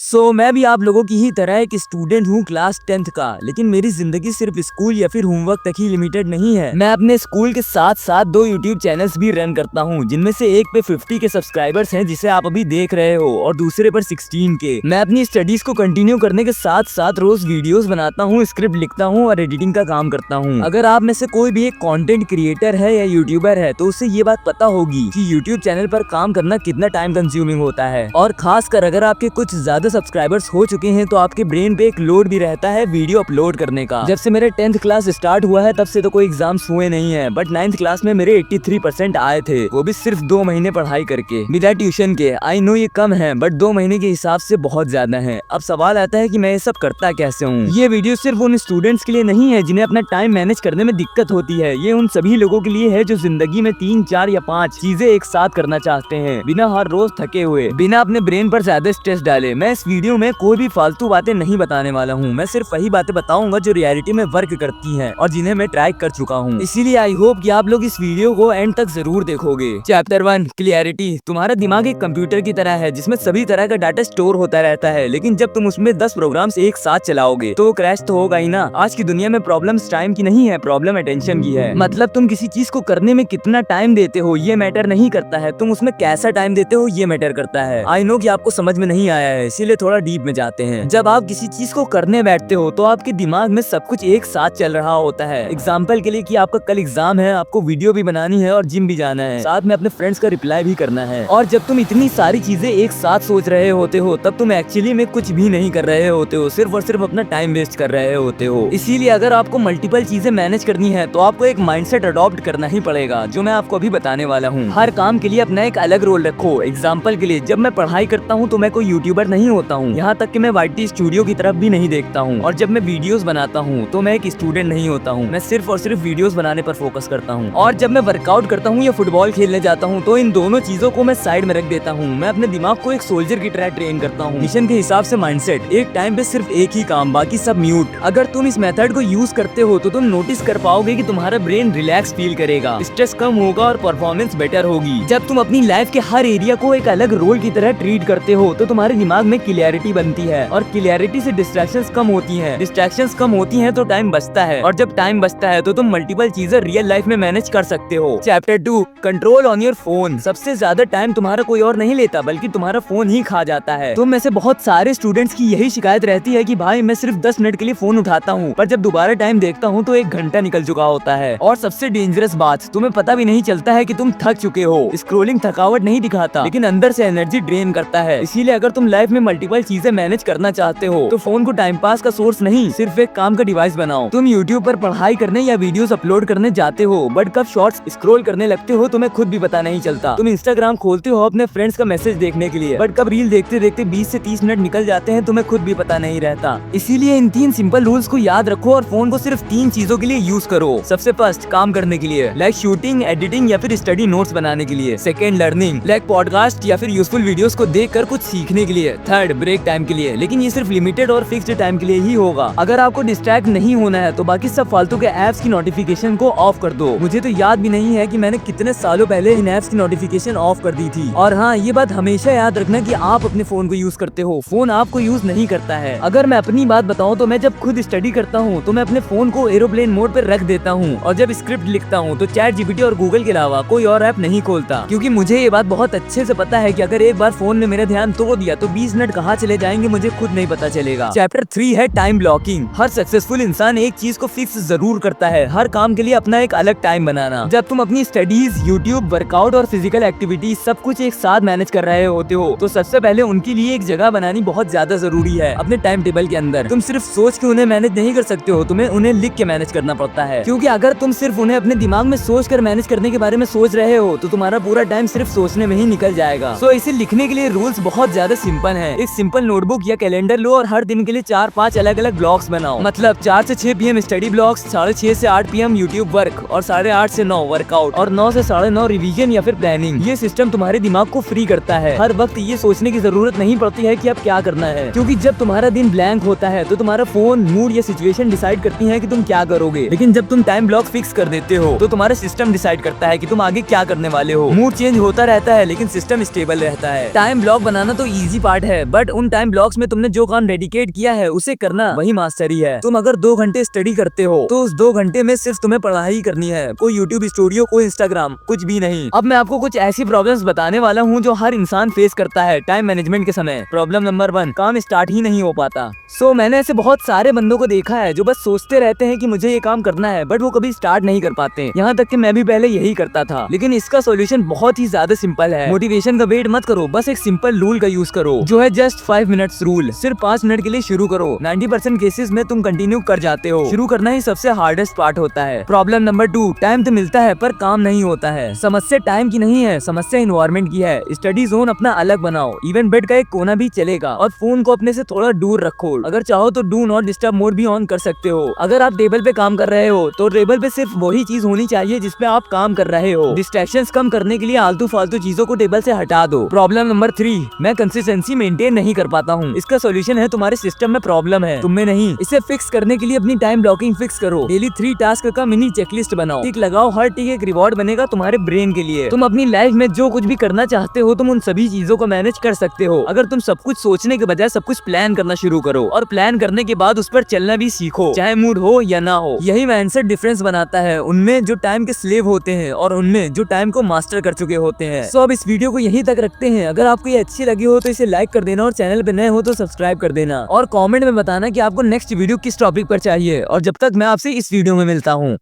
मैं भी आप लोगों की ही तरह एक स्टूडेंट हूँ क्लास 10th का, लेकिन मेरी जिंदगी सिर्फ स्कूल या फिर होमवर्क तक ही लिमिटेड नहीं है। मैं अपने स्कूल के साथ साथ 2 यूट्यूब चैनल्स भी रन करता हूँ, जिनमें से एक पे 50 के सब्सक्राइबर्स हैं जिसे आप अभी देख रहे हो, और दूसरे पर 16 के। मैं अपनी स्टडीज को कंटिन्यू करने के साथ साथ रोज वीडियोस बनाता हूँ, स्क्रिप्ट लिखता हूँ और एडिटिंग का काम करता हूँ। अगर आप में से कोई भी एक कंटेंट क्रिएटर है या यूट्यूबर है तो उसे ये बात पता होगी कि यूट्यूब चैनल पर काम करना कितना टाइम कंज्यूमिंग होता है, और खासकर अगर आपके कुछ ज्यादा सब्सक्राइबर्स हो चुके हैं तो आपके ब्रेन पे एक लोड भी रहता है वीडियो अपलोड करने का। जब से मेरे 10th क्लास स्टार्ट हुआ है तब से तो कोई एग्जाम्स हुए नहीं है, बट 9th क्लास में मेरे 83% आए थे, वो भी सिर्फ 2 महीने पढ़ाई करके बिना ट्यूशन के। आई नो ये कम है, बट 2 महीने के हिसाब से बहुत ज्यादा है। अब सवाल आता है कि मैं ये सब करता कैसे हूँ। ये वीडियो सिर्फ उन स्टूडेंट्स के लिए नहीं है जिन्हें अपना टाइम मैनेज करने में दिक्कत होती है, ये उन सभी लोगों के लिए है जो जिंदगी में 3, 4 या 5 चीजें एक साथ करना चाहते हैं, बिना हर रोज थके हुए, बिना अपने ब्रेन पर ज्यादा स्ट्रेस डाले। मैं इस वीडियो में कोई भी फालतू बातें नहीं बताने वाला हूँ, मैं सिर्फ वही बातें बताऊंगा जो रियलिटी में वर्क करती हैं और जिन्हें मैं ट्राई कर चुका हूँ। इसीलिए आई होप कि आप लोग इस वीडियो को एंड तक जरूर देखोगे। Chapter 1 clarity. तुम्हारा दिमाग एक कंप्यूटर की तरह है जिसमें सभी तरह का डाटा स्टोर होता रहता है, लेकिन जब तुम उसमें 10 प्रोग्राम्स एक साथ चलाओगे तो क्रैश तो होगा ही ना। आज की दुनिया में प्रॉब्लम्स टाइम की नहीं है, प्रॉब्लम अटेंशन की है। मतलब तुम किसी चीज को करने में कितना टाइम देते हो ये मैटर नहीं करता है, तुम उसमें कैसा टाइम देते हो ये मैटर करता है। आई नो कि आपको समझ में नहीं आया है, इसीलिए थोड़ा डीप में जाते हैं। जब आप किसी चीज को करने बैठते हो तो आपके दिमाग में सब कुछ एक साथ चल रहा होता है। एग्जाम्पल के लिए कि आपका कल एग्जाम है, आपको वीडियो भी बनानी है और जिम भी जाना है, साथ में अपने फ्रेंड्स का रिप्लाई भी करना है। और जब तुम इतनी सारी चीजें एक साथ सोच रहे होते हो तब तुम एक्चुअली में कुछ भी नहीं कर रहे होते हो, सिर्फ और सिर्फ अपना टाइम वेस्ट कर रहे होते हो। इसीलिए अगर आपको मल्टीपल चीजें मैनेज करनी है तो आपको एक माइंडसेट अडॉप्ट करना ही पड़ेगा, जो मैं आपको अभी बताने वाला हूँ। हर काम के लिए अपना एक अलग रोल रखो। एग्जाम्पल के लिए जब मैं पढ़ाई करता हूँ तो मैं कोई यूट्यूबर नहीं होता हूँ, यहाँ तक कि मैं YT स्टूडियो की तरफ भी नहीं देखता हूँ। और जब मैं वीडियोस बनाता हूँ तो मैं एक स्टूडेंट नहीं होता हूँ, मैं सिर्फ और सिर्फ वीडियोस बनाने पर फोकस करता हूँ। और जब मैं वर्कआउट करता हूँ या फुटबॉल खेलने जाता हूँ तो इन दोनों चीजों को मैं साइड में रख देता हूँ। मैं अपने दिमाग को एक सोल्जर की तरह ट्रेन करता हूँ, मिशन के हिसाब से माइंडसेट, एक टाइम पे सिर्फ एक ही काम, बाकी सब म्यूट। अगर तुम इस मेथड को यूज करते हो तो तुम नोटिस कर पाओगे कि तुम्हारा ब्रेन रिलैक्स फील करेगा, स्ट्रेस कम होगा और परफॉर्मेंस बेटर होगी। जब तुम अपनी लाइफ के हर एरिया को एक अलग रोल की तरह ट्रीट करते हो तो तुम्हारे दिमाग में क्लियरिटी बनती है, और क्लियरिटी से डिस्ट्रैक्शंस कम होती हैं। डिस्ट्रैक्शंस कम होती हैं तो टाइम बचता है, और जब टाइम बचता है तो तुम मल्टीपल चीजें रियल लाइफ में मैनेज कर सकते हो। Chapter 2 control on your phone. सबसे ज्यादा टाइम तुम्हारा कोई और नहीं लेता बल्कि तुम्हारा फोन ही खा जाता है। तुम में से बहुत सारे स्टूडेंट्स की यही शिकायत रहती है कि भाई मैं सिर्फ 10 मिनट के लिए फोन उठाता हूँ, पर जब दोबारा टाइम देखता हूँ तो 1 घंटा निकल चुका होता है। और सबसे डेंजरस बात, तुम्हें पता भी नहीं चलता है कि तुम थक चुके हो। स्क्रोलिंग थकावट नहीं दिखाता लेकिन अंदर से एनर्जी ड्रेन करता है। इसीलिए अगर तुम लाइफ में मल्टीपल चीजें मैनेज करना चाहते हो तो फोन को टाइम पास का सोर्स नहीं, सिर्फ एक काम का डिवाइस बनाओ। तुम यूट्यूब पर पढ़ाई करने या वीडियोस अपलोड करने जाते हो, बट कब शॉर्ट्स स्क्रॉल करने लगते हो तुम्हें खुद भी पता नहीं चलता। तुम इंस्टाग्राम खोलते हो अपने फ्रेंड्स का मैसेज देखने के लिए, बट कब रील देखते देखते 20 से 30 मिनट निकल जाते हैं तुम्हें खुद भी पता नहीं रहता। इसीलिए इन 3 सिंपल रूल्स को याद रखो और फोन को सिर्फ 3 चीजों के लिए यूज करो। सबसे फर्स्ट, काम करने के लिए, लाइक शूटिंग, एडिटिंग या फिर स्टडी नोट्स बनाने के लिए। सेकंड, लर्निंग, लाइक पॉडकास्ट या फिर यूजफुल वीडियोस को देखकर कुछ सीखने के लिए। थर्ड, ब्रेक टाइम के लिए, लेकिन ये सिर्फ लिमिटेड और फिक्स्ड टाइम के लिए ही होगा। अगर आपको डिस्ट्रैक्ट नहीं होना है तो बाकी सब फालतू के ऐप्स की नोटिफिकेशन को ऑफ कर दो। मुझे तो याद भी नहीं है कि मैंने कितने सालों पहले इन ऐप्स की नोटिफिकेशन ऑफ कर दी थी। और हाँ, ये बात हमेशा याद रखना कि आप अपने फोन को यूज करते हो, फोन आपको यूज नहीं करता है। अगर मैं अपनी बात बताऊं तो मैं जब खुद स्टडी करता हूं तो मैं अपने फोन को एरोप्लेन मोड पर रख देता हूं, और जब स्क्रिप्ट लिखता हूं तो ChatGPT और गूगल के अलावा कोई और ऐप नहीं खोलता, क्योंकि मुझे ये बात बहुत अच्छे से पता है कि अगर एक बार फोन ने मेरा ध्यान तोड़ दिया तो 20 मिनट कहाँ चले जाएंगे मुझे खुद नहीं पता चलेगा। चैप्टर 3 है टाइम ब्लॉकिंग। हर सक्सेसफुल इंसान एक चीज को फिक्स जरूर करता है, हर काम के लिए अपना एक अलग टाइम बनाना। जब तुम अपनी स्टडीज, यूट्यूब, वर्कआउट और फिजिकल एक्टिविटी सब कुछ एक साथ मैनेज कर रहे होते हो तो सबसे पहले उनके लिए एक जगह बनानी बहुत ज्यादा जरूरी है अपने टाइम टेबल के अंदर। तुम सिर्फ सोच के उन्हें मैनेज नहीं कर सकते हो, तुम्हें उन्हें लिख के मैनेज करना पड़ता है, क्योंकि अगर तुम सिर्फ उन्हें अपने दिमाग में सोच कर मैनेज करने के बारे में सोच रहे हो तो तुम्हारा पूरा टाइम सिर्फ सोचने में ही निकल जाएगा। सो इसे लिखने के लिए रूल्स बहुत ज्यादा सिंपल है। एक सिंपल नोटबुक या कैलेंडर लो और हर दिन के लिए 4-5 अलग अलग ब्लॉक्स बनाओ। मतलब 4 से 6 PM स्टडी ब्लॉक्स, 6:30 से 8 PM यूट्यूब वर्क, और 8:30 से 9 वर्कआउट, और 9 से 9:30 रिवीजन या फिर प्लानिंग। ये सिस्टम तुम्हारे दिमाग को फ्री करता है, हर वक्त ये सोचने की जरूरत नहीं पड़ती है कि अब क्या करना है, क्योंकि जब तुम्हारा दिन ब्लैंक होता है तो तुम्हारा फोन, मूड या सिचुएशन डिसाइड करती है कि तुम क्या करोगे। लेकिन जब तुम टाइम ब्लॉक फिक्स कर देते हो तो तुम्हारा सिस्टम डिसाइड करता है कि तुम आगे क्या करने वाले हो। मूड चेंज होता रहता है लेकिन सिस्टम स्टेबल रहता है। टाइम ब्लॉक बनाना तो इजी पार्ट है, बट उन टाइम ब्लॉक्स में तुमने जो काम डेडिकेट किया है उसे करना वही मास्टरी है। तुम अगर 2 घंटे स्टडी करते हो तो उस 2 घंटे में सिर्फ तुम्हें पढ़ाई करनी है, कोई यूट्यूब स्टूडियो, कोई इंस्टाग्राम, कुछ भी नहीं। अब मैं आपको कुछ ऐसी प्रॉब्लम्स बताने वाला हूँ जो हर इंसान फेस करता है टाइम मैनेजमेंट के समय। प्रॉब्लम नंबर 1, काम स्टार्ट ही नहीं हो पाता। मैंने ऐसे बहुत सारे बंदों को देखा है जो बस सोचते रहते हैं कि मुझे ये काम करना है, बट वो कभी स्टार्ट नहीं कर पाते। यहाँ तक कि मैं भी पहले यही करता था, लेकिन इसका सॉल्यूशन बहुत ही ज्यादा सिंपल है। मोटिवेशन का वेट मत करो, बस एक सिंपल रूल का यूज करो जो है जस्ट 5 मिनट्स रूल। सिर्फ 5 मिनट के लिए शुरू करो। 90% केसेस में तुम कंटिन्यू कर जाते हो। शुरू करना ही सबसे हार्डेस्ट पार्ट होता है। प्रॉब्लम नंबर 2, टाइम तो मिलता है पर काम नहीं होता है। समस्या टाइम की नहीं है, समस्या एनवायरनमेंट की है। स्टडी जोन अपना अलग बनाओ, इवन बेड का एक कोना भी चलेगा, और फोन को अपने से थोड़ा दूर रखो। अगर चाहो तो डू नॉट डिस्टर्ब मोड भी ऑन कर सकते हो। अगर आप टेबल पे काम कर रहे हो तो टेबल पे सिर्फ वही चीज होनी चाहिए जिसपे आप काम कर रहे हो। डिस्ट्रैक्शंस कम करने के लिए आलतू फालतू चीजों को टेबल से हटा दो। प्रॉब्लम नंबर 3, मैं कंसिस्टेंसी मेंटेन नहीं कर पाता हूँ। इसका सॉल्यूशन है तुम्हारे सिस्टम में प्रॉब्लम है, तुम में नहीं। इसे फिक्स करने के लिए अपनी टाइम ब्लॉकिंग फिक्स करो। डेली 3 टास्क का मिनी चेकलिस्ट बनाओ, टिक लगाओ, हर टिक एक रिवॉर्ड बनेगा तुम्हारे ब्रेन के लिए। तुम अपनी लाइफ में जो कुछ भी करना चाहते हो तुम उन सभी चीजों को मैनेज कर सकते हो अगर तुम सब कुछ सोचने के बजाय सब कुछ प्लान करना शुरू करो, और प्लान करने के बाद उस पर चलना भी सीखो, चाहे मूड हो या ना हो। यही माइंडसेट डिफरेंस बनाता है उनमें जो टाइम के स्लेव होते हैं और उनमें जो टाइम को मास्टर कर चुके होते हैं। अब इस वीडियो को यहीं तक रखते हैं। अगर आपको ये अच्छी लगी हो तो इसे लाइक कर देना, और चैनल पे नए हो तो सब्सक्राइब कर देना, और कमेंट में बताना कि आपको नेक्स्ट वीडियो किस टॉपिक पर चाहिए। और जब तक मैं आपसे इस वीडियो में मिलता हूँ।